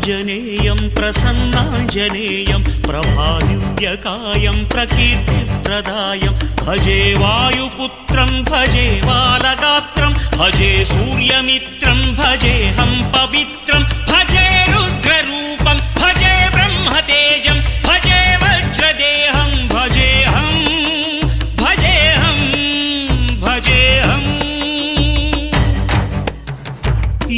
శ్రీయాంజనేయం ప్రసన్నాంజనేయం ప్రభాదివ్యకాయం ప్రకీర్తిప్రదాయం భజే వాయుపుత్రం భజే బాలగాత్రం భజే సూర్యమిత్రం భజేహం పవిత్రం భజే రుద్రరూపం భజే బ్రహ్మతేజం భజే వజ్రదేహం భజేహం భజేహం భజేహం.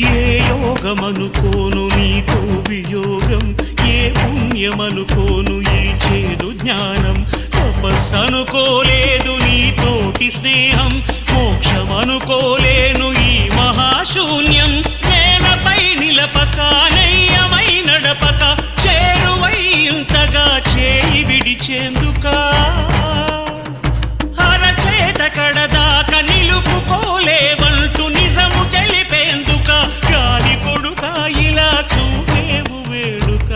ఏ యోగమనుకోను నీతో వియోగం, ఏ పుణ్యమనుకోను ఈ చేదు జ్ఞానం, తపస్సనుకోలేదు నీతోటి స్నేహం, మోక్షమనుకోలేను ఈ మహాశూన్యం. నేలపై నిలపక నయ్యమై నడపక చేరువై ఇంతగా చేయి విడిచేందుకా, అరచేత కడదాక నిలుపుకోలేవంటూ నిజము తెలిపేందుక, గాలి కొడుక ఇలా చూపేవు వేడుక.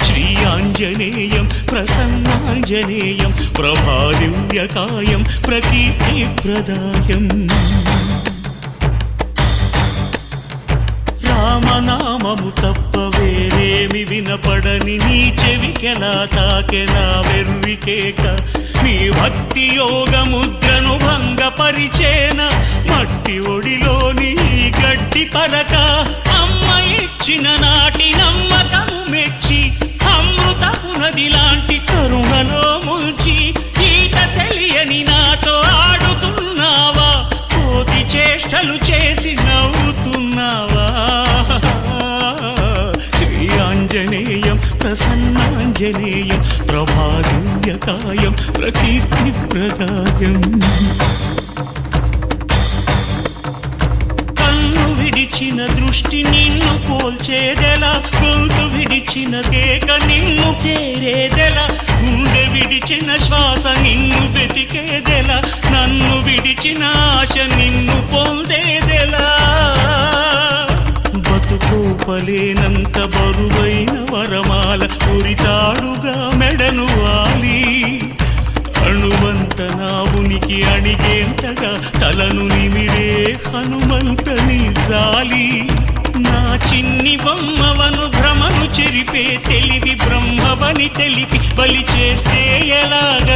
శ్రీయాంజనేయం ప్రసన్నాంజనేయం ప్రభాదివ్యకాయం ప్రకీర్తిప్రదాయం. రామనామము తప్ప వేరేమి వినపడని నీ చెవికెలా తాకెనా వెర్రికేక, నీ భక్తి యోగ ముద్రను భంగపరిచేన మట్టి ఒడిలోని గడ్డి పలక. అమ్మ ఇచ్చిన నాటి నమ్మకము మెచ్చి అమృతపు నది లాంటి కరుణలో ముంచి ఈత తెలియని నాతో ఆడుతున్నావా, కోతి చేష్టలు చేసి నవ్వుతున్నావా. శ్రీయాంజనేయం ప్రసన్నాంజనేయం ప్రభాదివ్యకాయం ప్రకీర్తిప్రదాయం. కన్ను విడిచిన దృష్టి నిన్ను పోల్చేదెలా, గొంతు విడిచిన కేక నిన్ను చేరేదెలా, గుండె విడిచిన శ్వాస నిన్ను వెతికేదెలా, నన్ను విడిచిన ఆశ నిన్ను పొందేదెలా. బతుకోపలేనంత బరువైన వరమాల ఉరితాడుగా మెడను వాలి, అణువంత నా ఉనికి అణిగేంతగా తలను నిమిరే హనుమంతని జాలి. నా చిన్ని బొమ్మవను భ్రమను చెరిపే తెలివి బ్రహ్మవని తెలిపి బలి చేస్తే ఎలాగ